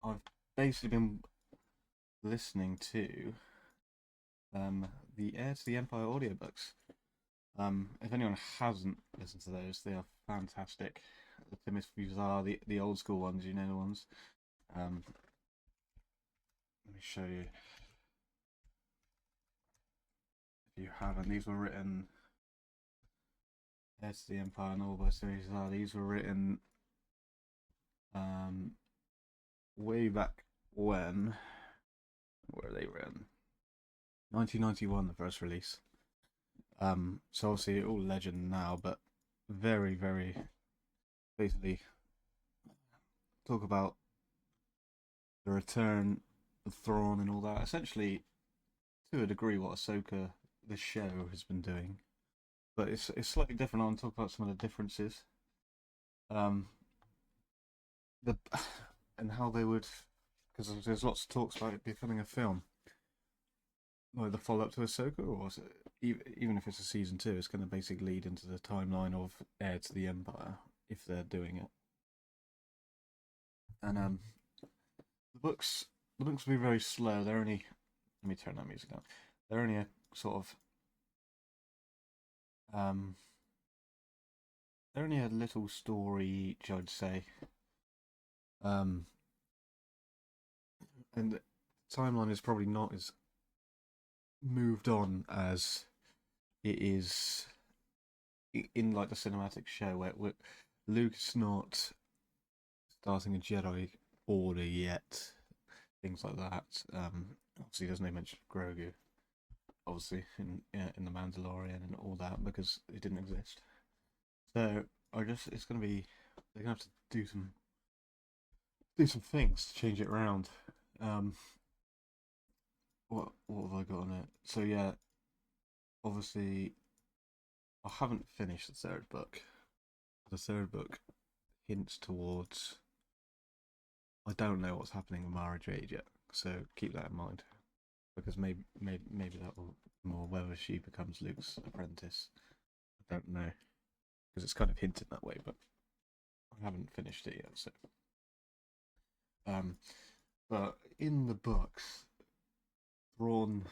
I've basically been listening to the Heir to the Empire audiobooks. If anyone hasn't listened to those, they are fantastic. The Timothy's are the old school ones, you know the ones. Um, Let me show you if you haven't. These were written Heir to the Empire and all by series are. These were written um way back when. Where are they written? 1991, the first release. So obviously all legend now, but very, very basically talk about the return of Thrawn and all that. Essentially, to a degree, what Ahsoka, the show, has been doing, but it's slightly different. I'll talk about some of the differences. Um, the and how they would, because there's lots of talks about it becoming a film, like the follow up to Ahsoka, or even if it's a season two, it's going to basically lead into the timeline of Heir to the Empire if they're doing it. And the books the books will be very slow. They're only let me turn that music down. They're only a sort of um they're only a little story each, I'd say. Um and the timeline is probably not as moved on as it is in like the cinematic show where Luke's not starting a Jedi Order yet, things like that. Obviously, there's no mention of Grogu, obviously in the Mandalorian and all that because it didn't exist. So I guess it's gonna be they're gonna have to do some things to change it around. Um, what have I got on it? So yeah, obviously I haven't finished the third book. The third book hints towards I don't know what's happening with Mara Jade yet, so keep that in mind because maybe that will more whether she becomes Luke's apprentice. I don't know because it's kind of hinted that way, but I haven't finished it yet. So, um, but in the books, Thrawn,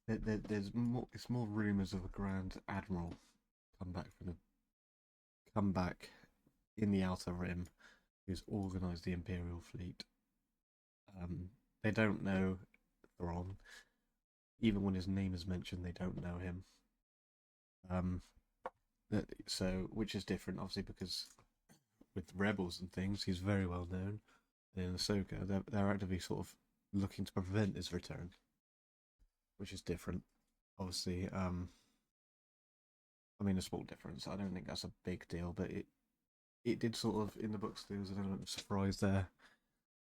there's more. It's more rumors of a Grand Admiral come back from the come back in the Outer Rim, who's organised the Imperial fleet. They don't know Thrawn. Even when his name is mentioned, they don't know him. Um, so which is different, obviously, because with rebels and things, he's very well known. And in Ahsoka, they're actively sort of looking to prevent his return, which is different. Obviously, I mean, a small difference. I don't think that's a big deal, but it did sort of in the books. There was an element of surprise there.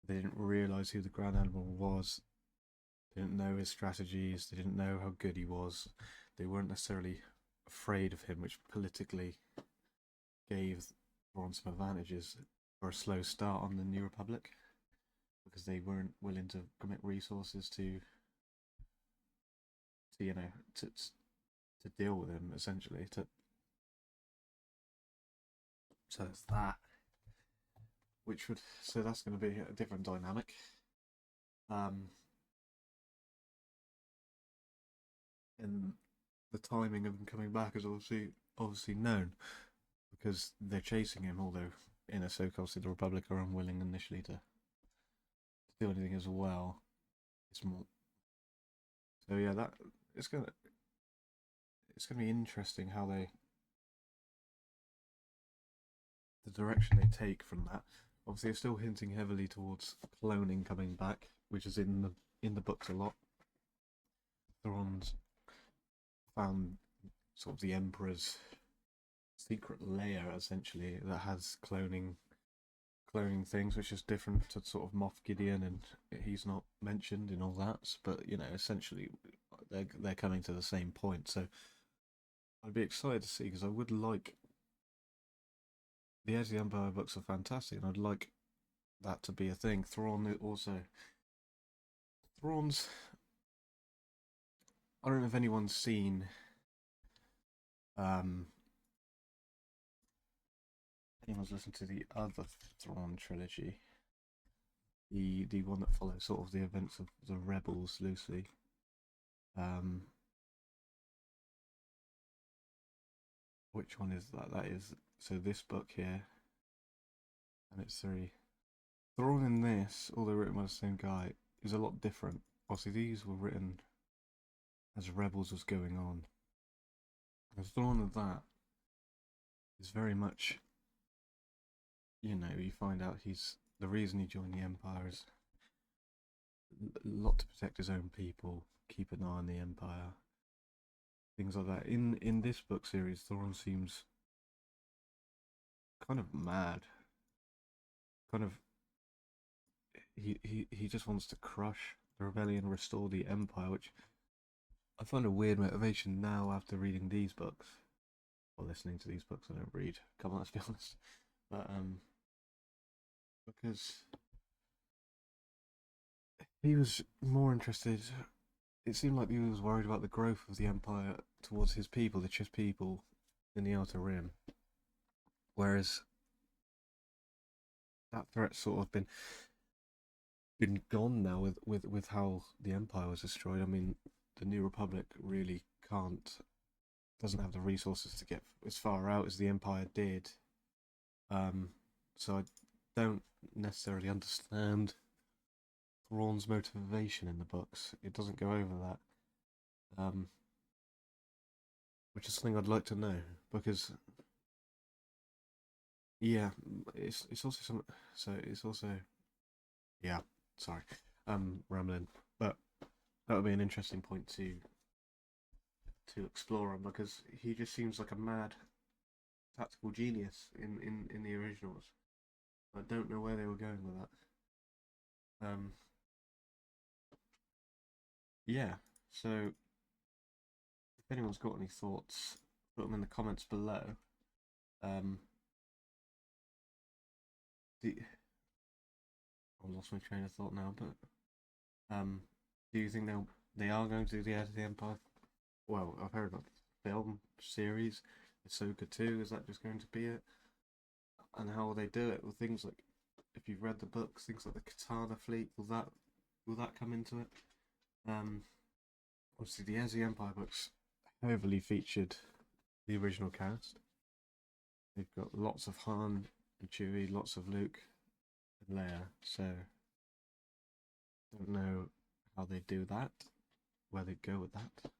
They didn't realize who the Grand Admiral was. They didn't know his strategies. They didn't know how good he was. They weren't necessarily afraid of him, which politically gave Thrawn some advantages for a slow start on the New Republic because they weren't willing to commit resources to you know to deal with him essentially. So it's that, which would so that's going to be a different dynamic. Um, and the timing of him coming back is obviously known because they're chasing him. Although in Ahsoka, obviously the Republic are unwilling initially to do anything as well. It's more so yeah that it's gonna it's gonna be interesting how they the direction they take from that. Obviously, they're still hinting heavily towards cloning coming back, which is in the books a lot. Thrawn's found sort of the Emperor's secret lair essentially that has cloning things, which is different to sort of Moff Gideon, and he's not mentioned in all that. But you know, essentially, they're coming to the same point. So I'd be excited to see because I would like the Edge of the Empire books are fantastic, and I'd like that to be a thing. Thrawn's. I don't know if anyone's seen um anyone's listened to the other Thrawn trilogy. the one that follows sort of the events of the rebels loosely. Which one is that? That is, so this book here, and it's 3. Thrawn in this, although written by the same guy, is a lot different. Obviously, these were written as Rebels was going on. And Thrawn of that is very much, you know, you find out he's the reason he joined the Empire is a lot to protect his own people, keep an eye on the Empire, things like that. In this book series, Thrawn seems kind of mad, kind of. He just wants to crush the rebellion, restore the Empire, which I find a weird motivation now after reading these books or listening to these books. I don't read. Come on, let's be honest. But because he was more interested. It seemed like he was worried about the growth of the Empire towards his people, the Chiss people in the Outer Rim. Whereas that threat's sort of been gone now with how the Empire was destroyed. I mean, the New Republic really doesn't have the resources to get as far out as the Empire did. So I don't necessarily understand Thrawn's motivation in the books. It doesn't go over that, which is something I'd like to know, because yeah, it's also some. So it's also, yeah. Sorry, rambling, but that would be an interesting point to explore on, because he just seems like a mad tactical genius in the originals. I don't know where they were going with that. Yeah, so if anyone's got any thoughts, put them in the comments below. I lost my train of thought now, but do you think they are going to do the Heir to the Empire? Well, I've heard about the film series, Ahsoka 2. Is that just going to be it? And how will they do it? With things like, if you've read the books, things like the Katana fleet, will that come into it? Obviously, the Heir to the Empire books heavily featured the original cast. They've got lots of Han and Chewie, lots of Luke and Leia, so don't know how they do that, where they go with that.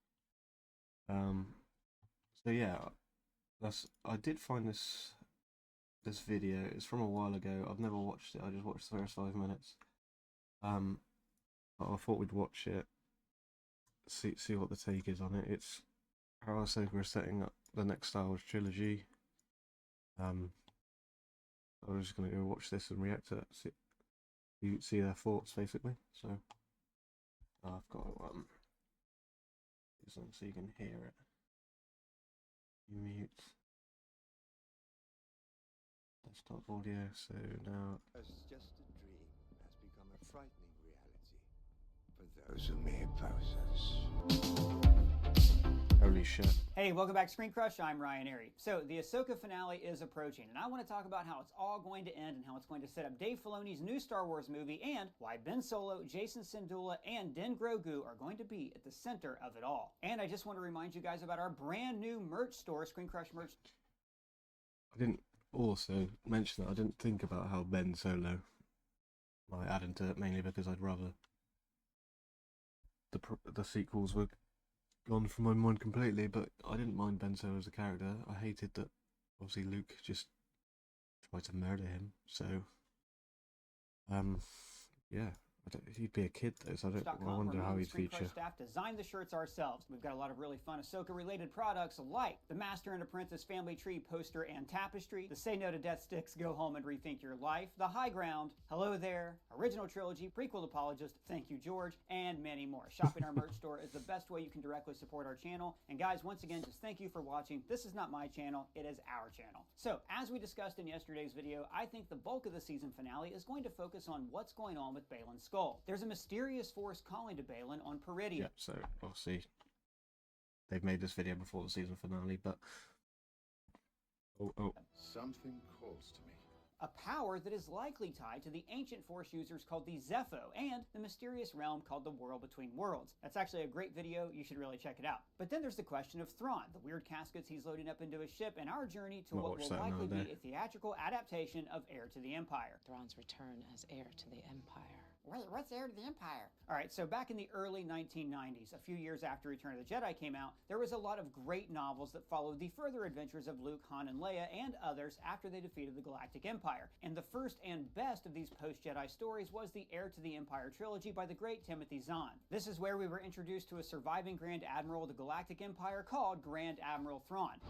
So yeah, I did find this video. It's from a while ago. I've never watched it. I just watched the first 5 minutes. But I thought we'd watch it, see what the take is on it. It's how Ahsoka is setting up the next Star Wars trilogy. I was just gonna go watch this and react to it, see their thoughts basically. So I've got so you can hear it. You mute desktop audio. So now, as just a dream has become a frightening reality for those who may oppose us. holy shit. Hey, welcome back to Screen Crush. I'm Ryan Heir. So the Ahsoka finale is approaching, and I want to talk about how it's all going to end and how it's going to set up Dave Filoni's new Star Wars movie, and why Ben Solo, Jason Syndulla, and Din Grogu are going to be at the center of it all. And I just want to remind you guys about our brand new merch store, Screen Crush merch. I didn't also mention that I didn't think about how Ben Solo might add into it, mainly because I'd rather the sequels were gone from my mind completely, but I didn't mind Ben Solo as a character. I hated that obviously Luke just tried to murder him, so yeah, he'd be a kid though, so I wonder how he'd feature. Staff designed the shirts ourselves. We've got a lot of really fun Ahsoka related products like the Master and Apprentice Family Tree poster and tapestry, the Say No to Death sticks, Go Home and Rethink Your Life, the High Ground, Hello There, Original Trilogy, Prequel Apologist, Thank You Jord, and many more. Shopping our merch store is the best way you can directly support our channel. And guys, once again, just thank you for watching. This is not my channel, it is our channel. So as we discussed in yesterday's video, I think the bulk of the season finale is going to focus on what's going on with Balin's skull. There's a mysterious force calling to Balin on Peridian. Yeah, so obviously they've made this video before the season finale, but Something calls to me. a power that is likely tied to the ancient Force users called the Zepho and the mysterious realm called the World Between Worlds. That's actually a great video, you should really check it out. But then there's the question of Thrawn, the weird caskets he's loading up into his ship, and our journey to what will likely be a theatrical adaptation of Heir to the Empire. Thrawn's return as heir to the Empire. Wait, what's Heir to the Empire? All right, so back in the early 1990s, a few years after Return of the Jedi came out, there was a lot of great novels that followed the further adventures of Luke, Han, and Leia, and others after they defeated the Galactic Empire. And the first and best of these post-Jedi stories was the Heir to the Empire trilogy by the great Timothy Zahn. This is where we were introduced to a surviving Grand Admiral of the Galactic Empire called Grand Admiral Thrawn.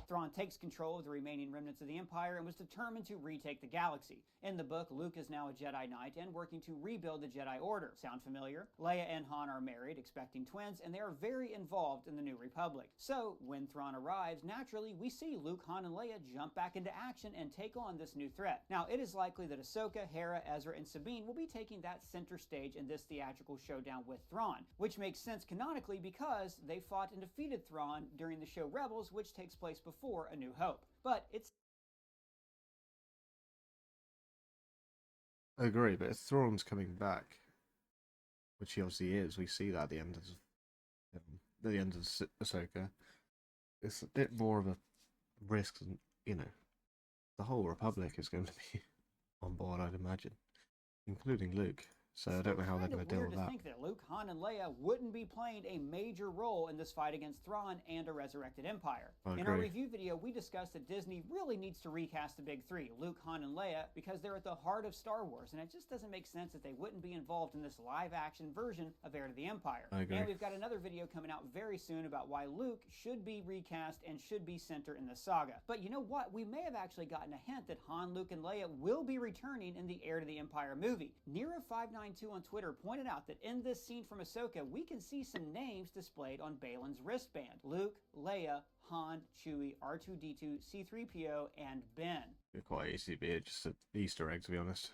Thrawn takes control of the remaining remnants of the Empire and was determined to retake the galaxy. In the book, Luke is now a Jedi Knight and working to rebuild the Jedi Order. Sound familiar? Leia and Han are married, expecting twins, and they are very involved in the New Republic. So, when Thrawn arrives, naturally, we see Luke, Han, and Leia jump back into action and take on this new threat. Now, it is likely that Ashoka, Heir, Ezra, and Sabine will be taking that center stage in this theatrical showdown with Thrawn, which makes sense canonically because they fought and defeated Thrawn during the show Rebels, which takes place before A New Hope. But it's... I agree, but if Thrawn's coming back, which he obviously is, we see that at the end of Ahsoka, it's a bit more of a risk than, the whole Republic is going to be on board, I'd imagine, including Luke. So I don't know how they're going to deal with that. I think that Luke, Han, and Leia wouldn't be playing a major role in this fight against Thrawn and a resurrected Empire. In our review video, we discussed that Disney really needs to recast the big three, Luke, Han, and Leia, because they're at the heart of Star Wars, and it just doesn't make sense that they wouldn't be involved in this live-action version of Heir to the Empire. I agree. And we've got another video coming out very soon about why Luke should be recast and should be center in the saga. But you know what? We may have actually gotten a hint that Han, Luke, and Leia will be returning in the Heir to the Empire movie. Nira592 on Twitter pointed out that in this scene from Ahsoka, we can see some names displayed on Balin's wristband. Luke, Leia, Han, Chewie, R2-D2, C-3PO, and Ben. It'd quite easy to be just an Easter egg, to be honest.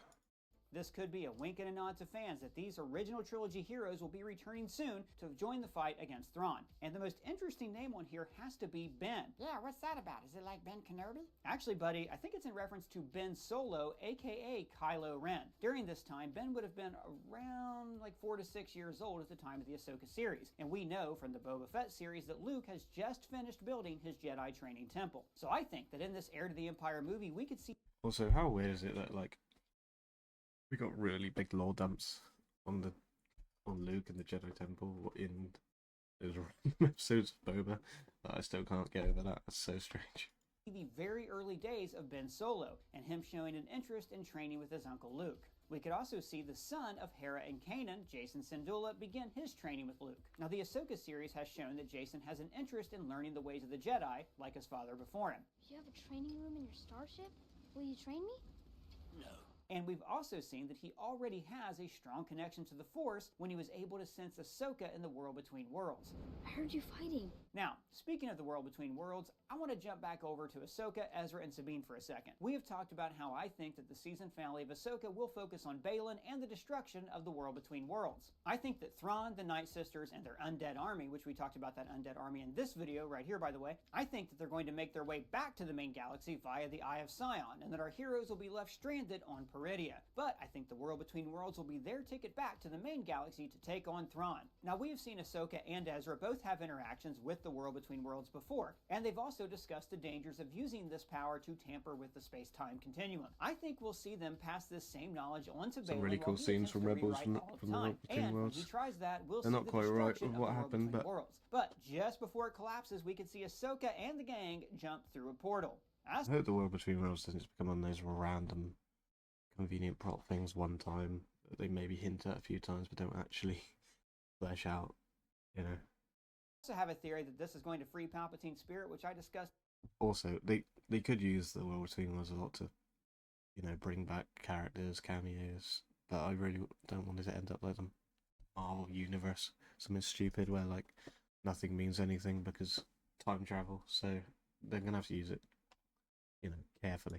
This could be a wink and a nod to fans that these original trilogy heroes will be returning soon to join the fight against Thrawn. And the most interesting name on here has to be Ben. Yeah, what's that about? Is it like Ben Kenobi? Actually, buddy, I think it's in reference to Ben Solo, aka Kylo Ren. During this time, Ben would have been around like 4 to 6 years old at the time of the Ahsoka series. And we know from the Boba Fett series that Luke has just finished building his Jedi training temple. So I think that in this Heir to the Empire movie, we could see... Also, how weird is it that, we got really big lore dumps on Luke and the Jedi Temple in those episodes of Boba. I still can't get over that. That's so strange. The very early days of Ben Solo and him showing an interest in training with his uncle Luke. We could also see the son of Hera and Kanan, Jason Syndulla, begin his training with Luke. Now, the Ahsoka series has shown that Jason has an interest in learning the ways of the Jedi, like his father before him. You have a training room in your starship? Will you train me? No. And we've also seen that he already has a strong connection to the Force when he was able to sense Ahsoka in the World Between Worlds. I heard you fighting. Now, speaking of the World Between Worlds, I want to jump back over to Ahsoka, Ezra, and Sabine for a second. We have talked about how I think that the season finale of Ahsoka will focus on Balin and the destruction of the World Between Worlds. I think that Thrawn, the Night Sisters, and their undead army, which we talked about that undead army in this video right here, by the way, I think that they're going to make their way back to the main galaxy via the Eye of Sion, and that our heroes will be left stranded on Peridia. But I think the World Between Worlds will be their ticket back to the main galaxy to take on Thrawn. Now, we have seen Ahsoka and Ezra both have interactions with the World Between Worlds before, and they've also discussed the dangers of using this power to tamper with the space-time continuum. I think we'll see them pass this same knowledge on to Balin. Some really cool scenes from Rebels from the World Between Worlds. When he tries that, we'll They're see not the quite right destruction with of what the World happened, Between but... Worlds. But just before it collapses, we can see Ahsoka and the gang jump through a portal. I hope the World Between Worlds doesn't become one of those random convenient plot things one time that they maybe hint at a few times but don't actually flesh out, I also have a theory that this is going to free Palpatine's spirit, which I discussed. Also, they could use the World Between Worlds a lot to, bring back characters, cameos, but I really don't want it to end up like the Marvel universe, something stupid where nothing means anything because time travel, so they're gonna have to use it, carefully.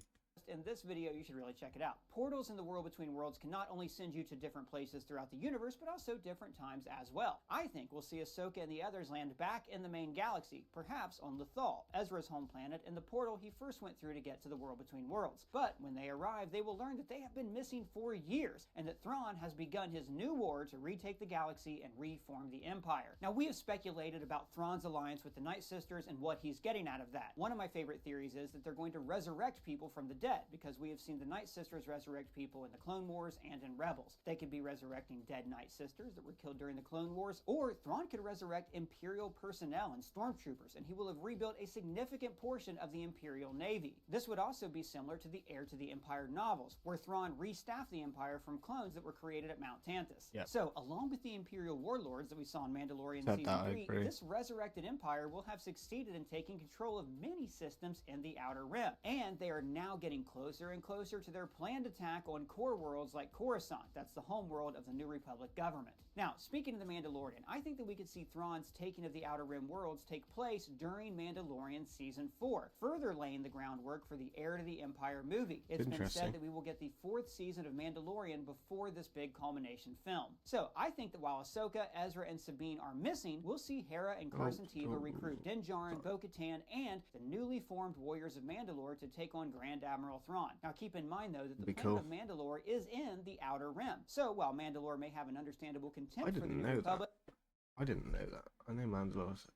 in this video, you should really check it out. Portals in the World Between Worlds can not only send you to different places throughout the universe, but also different times as well. I think we'll see Ashoka and the others land back in the main galaxy, perhaps on Lothal, Ezra's home planet, and the portal he first went through to get to the World Between Worlds. But when they arrive, they will learn that they have been missing for years, and that Thrawn has begun his new war to retake the galaxy and reform the Empire. Now, we have speculated about Thrawn's alliance with the Night Sisters and what he's getting out of that. One of my favorite theories is that they're going to resurrect people from the dead, because we have seen the Night Sisters resurrect people in the Clone Wars and in Rebels. They could be resurrecting dead Night Sisters that were killed during the Clone Wars, or Thrawn could resurrect Imperial personnel and stormtroopers, and he will have rebuilt a significant portion of the Imperial Navy. This would also be similar to the Heir to the Empire novels, where Thrawn restaffed the Empire from clones that were created at Mount Tantus. Yep. So, along with the Imperial warlords that we saw in Mandalorian Said Season that, I 3, agree. this resurrected Empire will have succeeded in taking control of many systems in the Outer Rim, and they are now getting closer and closer to their planned attack on core worlds like Coruscant. That's the home world of the New Republic government. Now, speaking of The Mandalorian, I think that we could see Thrawn's taking of the Outer Rim worlds take place during Mandalorian Season 4, further laying the groundwork for the Heir to the Empire movie. It's been Interesting. said that we will get the 4th season of Mandalorian before this big culmination film. So, I think that while Ahsoka, Ezra, and Sabine are missing, we'll see Hera and Carson Teva recruit Din Djarin, Bo-Katan, and the newly formed Warriors of Mandalore to take on Grand Admiral Thrawn. Now, keep in mind, though, that the Be planet cool. of Mandalore is in the Outer Rim. So, while Mandalore may have an understandable I contempt for the didn't New know Republic, that. I didn't know that. I know Mandalore's.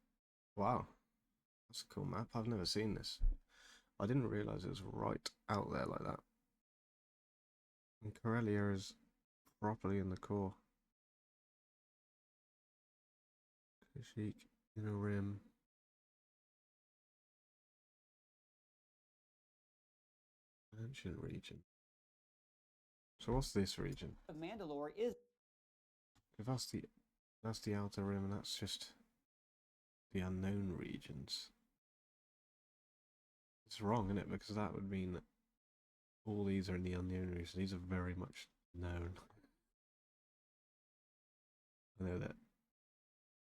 Wow. That's a cool map. I've never seen this. I didn't realise it was right out there like that. And Corellia is properly in the core. Kashyyyk, Inner Rim. Ancient region. So what's this region? Mandalore is If that's the Outer Rim, and that's just the unknown regions. It's wrong, isn't it? Because that would mean that all these are in the unknown regions. These are very much known. I know that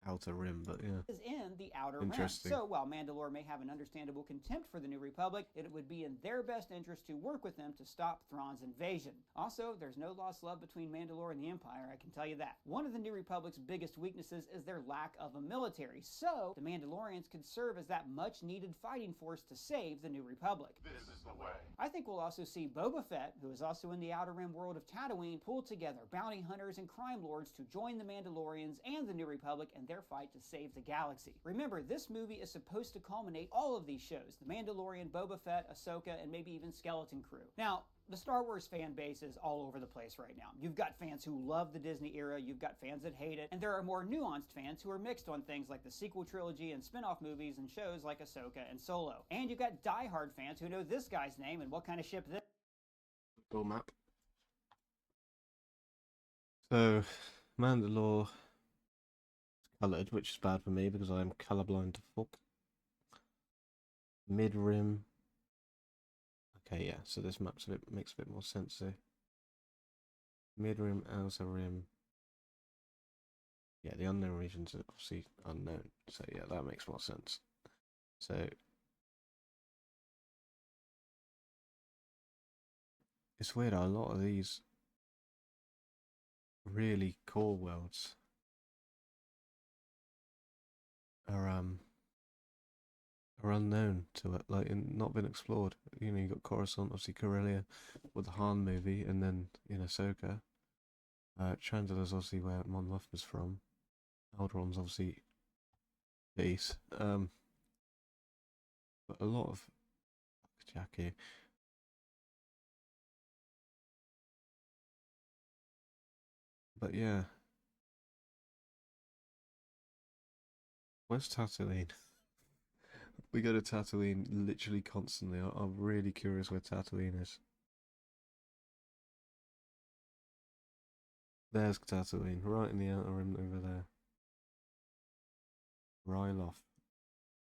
Outer Rim, but yeah. is in the Outer Rim. Interesting. So while Mandalore may have an understandable contempt for the New Republic, it would be in their best interest to work with them to stop Thrawn's invasion. Also, there's no lost love between Mandalore and the Empire, I can tell you that. One of the New Republic's biggest weaknesses is their lack of a military, so the Mandalorians could serve as that much-needed fighting force to save the New Republic. This is the way. I think we'll also see Boba Fett, who is also in the Outer Rim world of Tatooine, pull together bounty hunters and crime lords to join the Mandalorians and the New Republic in their fight to save the galaxy. Remember, this movie is supposed to culminate all of these shows: The Mandalorian, Boba Fett, Ahsoka, and maybe even Skeleton Crew. Now, the Star Wars fan base is all over the place right now. You've got fans who love the Disney era, you've got fans that hate it, and there are more nuanced fans who are mixed on things like the sequel trilogy and spin-off movies and shows like Ahsoka and Solo. And you've got die-hard fans who know this guy's name and what kind of ship this Cool map. So, Mandalore coloured, which is bad for me because I am colourblind to fuck. Mid Rim. Okay, yeah, so this map's makes a bit more sense here. Mid Rim, Outer Rim. Yeah, the unknown regions are obviously unknown, so yeah, that makes more sense. So it's weird how a lot of these really core worlds are unknown to it, like, and not been explored. You know, you got Coruscant, obviously Corellia with the Han movie, and then in Ahsoka, Chandler's obviously where Mon Mothma's from. Aldron's obviously base. But a lot of Jackie. But yeah. Where's Tatooine? We go to Tatooine literally constantly. I'm really curious where Tatooine is. There's Tatooine, right in the Outer Rim over there. Ryloth.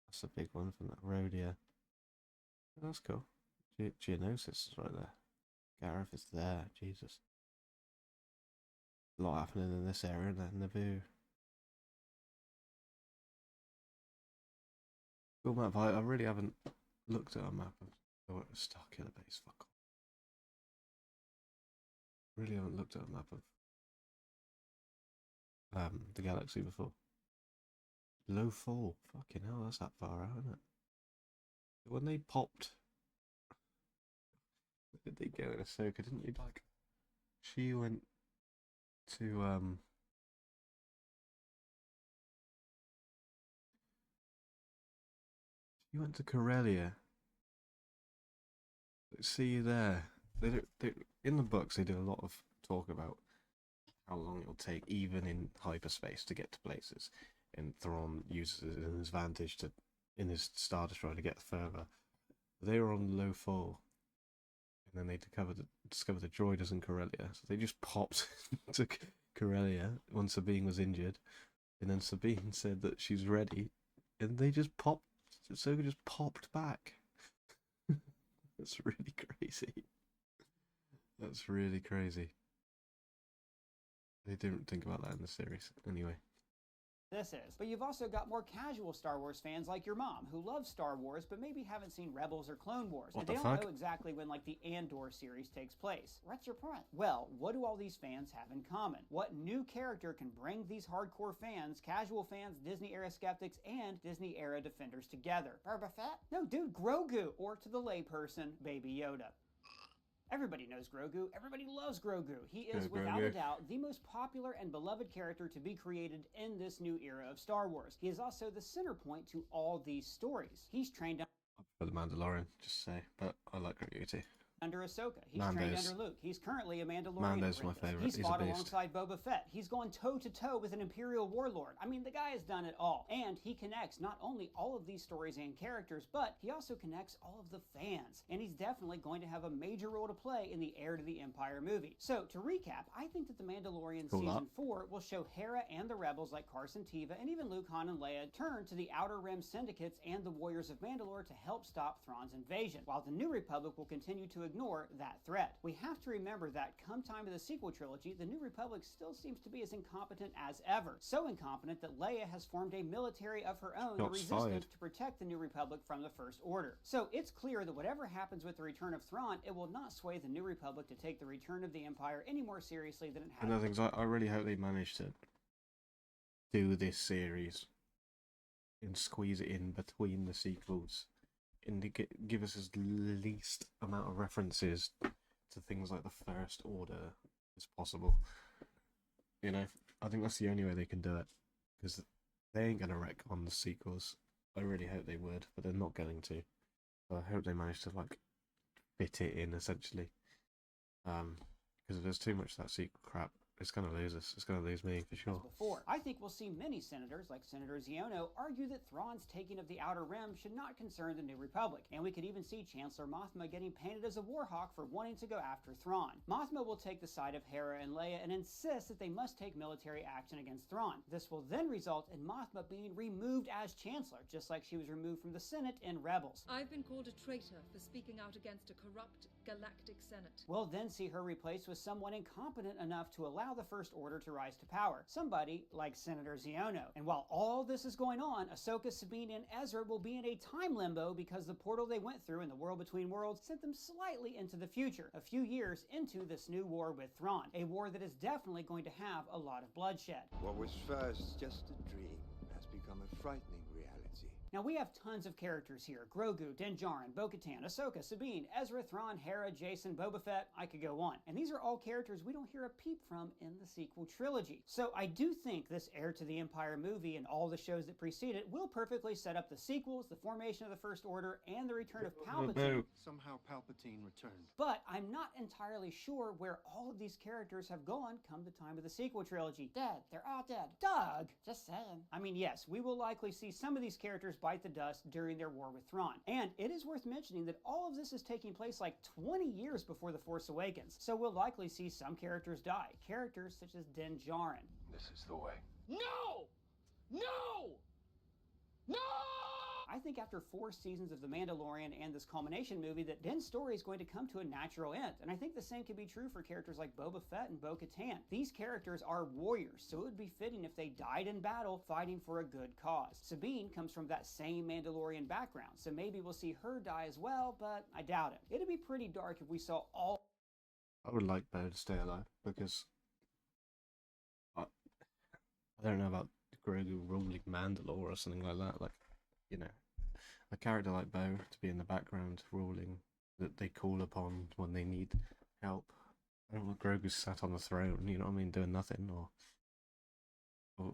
That's a big one from that road, yeah. That's cool. Geonosis is right there. Gareth is there, Jesus. A lot happening in this area, and Naboo. Cool map. I really haven't looked at a map of Starkiller Base. Fuck off. really haven't looked at a map of the galaxy before. Low fall. Fucking hell, that's that far out, isn't it? When they popped, where did they go in Ahsoka? Didn't you like? She went to She went to Corellia. See you there. They in the books they do a lot of talk about how long it'll take, even in hyperspace, to get to places. And Thrawn uses it as an advantage to, in his Star Destroyer, to get further. They were on low fall, and then they discovered the droiders in Corellia. So they just popped to Corellia when Sabine was injured, and then Sabine said that she's ready, and they just popped. Ahsoka just popped back. That's really crazy. That's really crazy. They didn't think about that in the series. Anyway. This is. But you've also got more casual Star Wars fans like your mom, who love Star Wars but maybe haven't seen Rebels or Clone Wars. What And the they fuck? don't know exactly when like the Andor series takes place. What's your point? Well, what do all these fans have in common? What new character can bring these hardcore fans, casual fans, Disney era skeptics, and Disney era defenders together? Boba Fett? No, dude, Grogu, or to the layperson, Baby Yoda. Everybody knows Grogu. Everybody loves Grogu. He is, without a doubt, the most popular and beloved character to be created in this new era of Star Wars. He is also the center point to all these stories. He's trained For The Mandalorian, just say. But I like Grogu too. under Ahsoka. He's trained under Luke. He's currently a Mandalorian Mando's my apprentice. favourite. He's He's a fought beast. alongside Boba Fett. He's gone toe-to-toe with an Imperial warlord. I mean, the guy has done it all. And he connects not only all of these stories and characters, but he also connects all of the fans. And he's definitely going to have a major role to play in the Heir to the Empire movie. So, to recap, I think that The Mandalorian Season 4 will show Hera and the rebels like Carson Teva and even Luke, Han, and Leia turn to the Outer Rim syndicates and the Warriors of Mandalore to help stop Thrawn's invasion, while the New Republic will continue to ignore that threat. We have to remember that come time of the sequel trilogy, the New Republic still seems to be as incompetent as ever. So incompetent that Leia has formed a military of her own, the Resistance, to protect the New Republic from the First Order. So it's clear that whatever happens with the return of Thrawn, it will not sway the New Republic to take the return of the Empire any more seriously than it has. Another thing, I really hope they manage to do this series and squeeze it in between the sequels and to give us as least amount of references to things like the First Order as possible. You know, I think that's the only way they can do it, because they ain't gonna wreck on the sequels. I really hope they would, but they're not going to. So I hope they manage to like fit it in essentially. Because if there's too much of that sequel crap, it's going to lose us. It's going to lose me for sure. Before. I think we'll see many senators, like Senator Ziono, argue that Thrawn's taking of the Outer Rim should not concern the New Republic, and we could even see Chancellor Mothma getting painted as a warhawk for wanting to go after Thrawn. Mothma will take the side of Hera and Leia and insist that they must take military action against Thrawn. This will then result in Mothma being removed as Chancellor, just like she was removed from the Senate in Rebels. I've been called a traitor for speaking out against a corrupt galactic Senate. We'll then see her replaced with someone incompetent enough to allow the First Order to rise to power. Somebody like Senator Ziono. And while all this is going on, Ahsoka, Sabine, and Ezra will be in a time limbo because the portal they went through in the World Between Worlds sent them slightly into the future, a few years into this new war with Thrawn. A war that is definitely going to have a lot of bloodshed. What was first just a dream has become a frightening reality. Now, we have tons of characters here. Grogu, Din Djarin, Bo-Katan, Ahsoka, Sabine, Ezra, Thrawn, Hera, Jason, Boba Fett, I could go on. And these are all characters we don't hear a peep from in the sequel trilogy. So I do think this Heir to the Empire movie and all the shows that precede it will perfectly set up the sequels, the formation of the First Order, and the return of Palpatine. Somehow Palpatine returned. But I'm not entirely sure where all of these characters have gone come the time of the sequel trilogy. Dead. They're all dead. Doug! Just saying. I mean, yes, we will likely see some of these characters bite the dust during their war with Thrawn. And it is worth mentioning that all of this is taking place like 20 years before The Force Awakens. So we'll likely see some characters die. Characters such as Din Djarin. This is the way. No! No! No! I think after 4 seasons of The Mandalorian and this culmination movie that Din's story is going to come to a natural end. And I think the same could be true for characters like Boba Fett and Bo-Katan. These characters are warriors, so it would be fitting if they died in battle fighting for a good cause. Sabine comes from that same Mandalorian background, so maybe we'll see her die as well, but I doubt it. It'd be pretty dark if we saw all I would like Bo to stay alive because I don't know about Grogu ruling Mandalore or something like that. Like, you know, a character like Bo to be in the background ruling that they call upon when they need help. I don't want Grogu sat on the throne, you know what I mean, doing nothing, or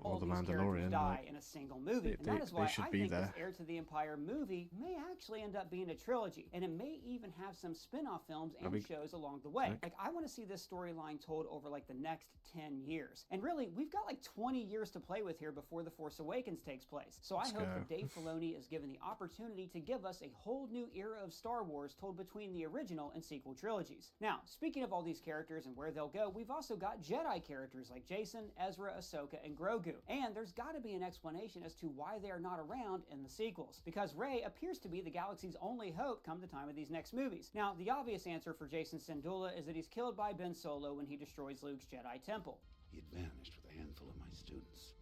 all the these characters Mandalorian. die Like, in a single movie. And that is they why should I be think this there. Heir to the Empire movie may actually end up being a trilogy. And it may even have some spin-off films and shows along the way. Like, I want to see this storyline told over like the next 10 years. And really, we've got like 20 years to play with here before The Force Awakens takes place. So I hope that Dave Filoni is given the opportunity to give us a whole new era of Star Wars told between the original and sequel trilogies. Now, speaking of all these characters and where they'll go, we've also got Jedi characters like Jason, Ezra, Ahsoka, and Grogu. And there's got to be an explanation as to why they are not around in the sequels, because Rey appears to be the galaxy's only hope come the time of these next movies. Now, the obvious answer for Jason Syndulla is that he's killed by Ben Solo when he destroys Luke's Jedi temple. He had vanished with a handful of my students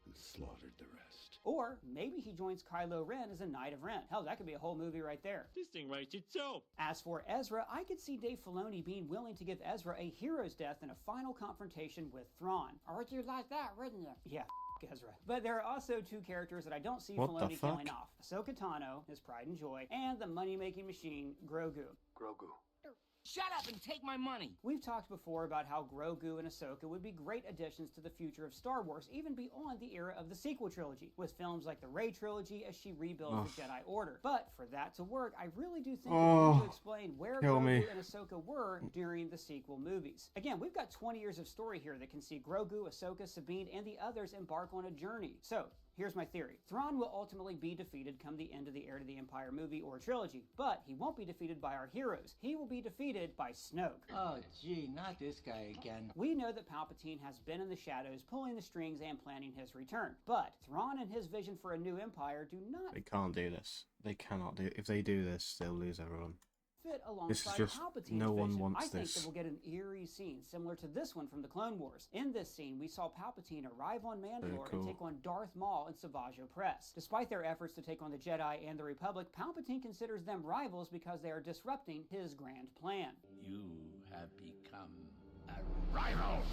and slaughtered the rest. Or maybe he joins Kylo Ren as a Knight of Ren. Hell, that could be a whole movie right there. This thing writes itself. As for Ezra, I could see Dave Filoni being willing to give Ezra a hero's death in a final confrontation with Thrawn. Or would you like that, wouldn't you? Yeah, Ezra. But there are also two characters that I don't see Filoni killing off. Ahsoka Tano, his pride and joy, and the money-making machine, Grogu. Grogu. Shut up and take my money! We've talked before about how Grogu and Ahsoka would be great additions to the future of Star Wars, even beyond the era of the sequel trilogy, with films like the Rey trilogy as she rebuilds the Jedi Order. But for that to work, I really do think we need to explain where Grogu and Ahsoka were during the sequel movies. Again, we've got 20 years of story here that can see Grogu, Ahsoka, Sabine, and the others embark on a journey. So, here's my theory. Thrawn will ultimately be defeated come the end of the Heir to the Empire movie or trilogy, but he won't be defeated by our heroes. He will be defeated by Snoke. Oh, gee, not this guy again. We know that Palpatine has been in the shadows, pulling the strings and planning his return. But Thrawn and his vision for a new empire do not... They can't do this. They cannot do it. If they do this, they'll lose everyone. Fit alongside This is just, Palpatine's no one vision. wants I think this. that we'll get an eerie scene similar to this one from the Clone Wars. In this scene, we saw Palpatine arrive on Mandalore and take on Darth Maul and Savage Opress. Despite their efforts to take on the Jedi and the Republic, Palpatine considers them rivals because they are disrupting his grand plan. You have become a rival!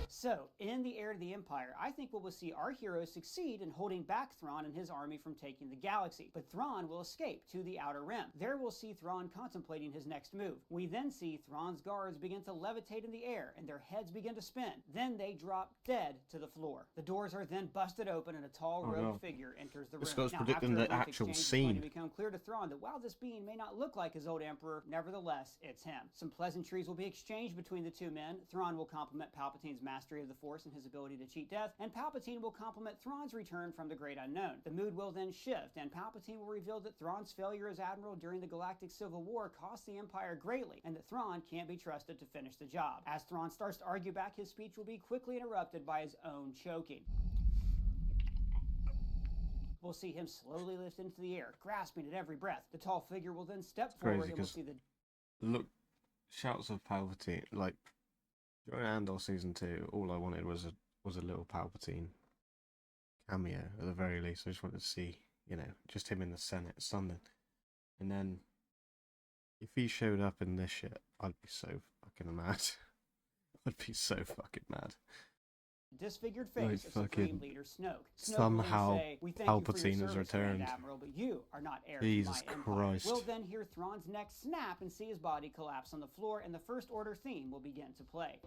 So, in the Heir to the Empire, I think we will see our heroes succeed in holding back Thrawn and his army from taking the galaxy, but Thrawn will escape to the Outer Rim. There we'll see Thrawn contemplating his next move. We then see Thrawn's guards begin to levitate in the air, and their heads begin to spin. Then they drop dead to the floor. The doors are then busted open, and a tall robed figure enters the room. This guy's Now, predicting after a the brief actual exchange, scene. It's going to become clear to Thrawn that while this being may not look like his old emperor, nevertheless, it's him. Some pleasantries will be exchanged between the two men. Thrawn will compliment Palpatine's mastery of the Force and his ability to cheat death, and Palpatine will compliment Thrawn's return from the great unknown. The mood will then shift, and Palpatine will reveal that Thrawn's failure as admiral during the Galactic Civil War cost the Empire greatly, and that Thrawn can't be trusted to finish the job. As Thrawn starts to argue back, his speech will be quickly interrupted by his own choking. We'll see him slowly lift into the air, grasping at every breath. The tall figure will then step forward, and we'll see the... Look, shouts of Palpatine, like, during Andor Season 2, all I wanted was a little Palpatine cameo, at the very least. I just wanted to see, you know, just him in the Senate, something. And then, if he showed up in this shit, I'd be so fucking mad. I'd be so fucking mad. Disfigured face of Supreme Leader Snoke. Somehow say, "We thank you for Palpatine your has service, Grand returned. Admiral, but you are not heir Jesus to my empire." Christ. We'll then hear Thrawn's neck snap and see his body collapse on the floor, and the First Order theme will begin to play.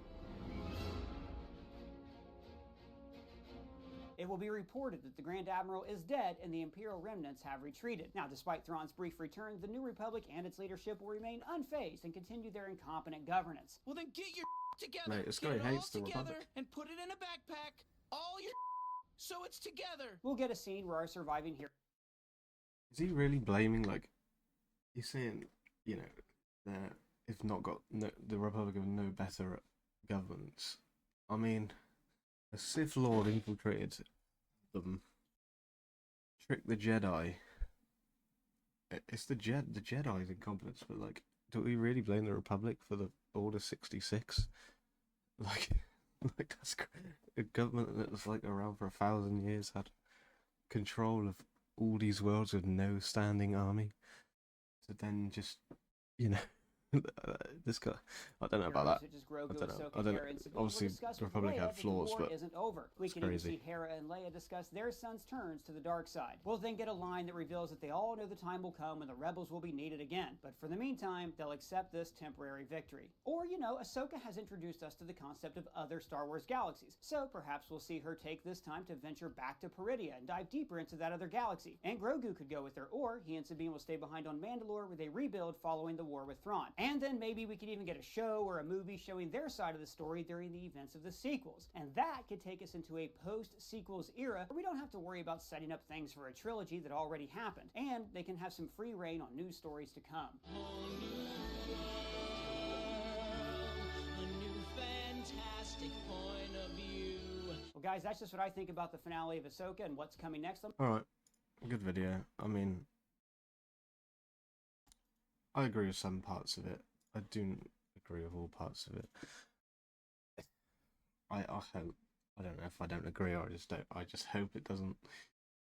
It will be reported that the Grand Admiral is dead and the Imperial remnants have retreated. Now, despite Thrawn's brief return, the New Republic and its leadership will remain unfazed and continue their incompetent governance. Well, then get your together. Mate, this guy get it hates all the together Republic. and put it in a backpack. All your so it's together. We'll get a scene where our surviving hero... Is he really blaming, like, he's saying, you know, that if not got, no, the Republic are no better at governance. I mean, a Sith Lord infiltrated them, tricked the Jedi. It's the Jedi's incompetence, but, like, do we really blame the Republic for the Order 66? Like, that's a government that was, like, around for 1,000 years, had control of all these worlds with no standing army, to then just, you know, This guy, I don't know about that. I don't know. I don't know. Obviously, the Republic had flaws, but isn't over. We it's can even crazy. see Hera and Leia discuss their sons' turns to the dark side. We'll then get a line that reveals that they all know the time will come when the rebels will be needed again. But for the meantime, they'll accept this temporary victory. Or, you know, Ahsoka has introduced us to the concept of other Star Wars galaxies. So perhaps we'll see her take this time to venture back to Peridia and dive deeper into that other galaxy. And Grogu could go with her, or he and Sabine will stay behind on Mandalore where they rebuild following the war with Thrawn. And then maybe we could even get a show or a movie showing their side of the story during the events of the sequels. And that could take us into a post-sequels era where we don't have to worry about setting up things for a trilogy that already happened. And they can have some free reign on new stories to come. Well, guys, that's just what I think about the finale of Ahsoka and what's coming next. Alright, good video. I mean, I agree with some parts of it. I don't agree with all parts of it. I hope, I don't know if I don't agree or I just hope it doesn't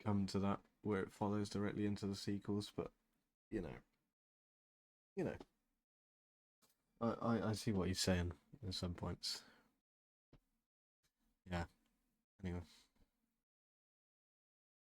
come to that where it follows directly into the sequels, but you know, I see what he's saying at some points. Yeah. Anyway.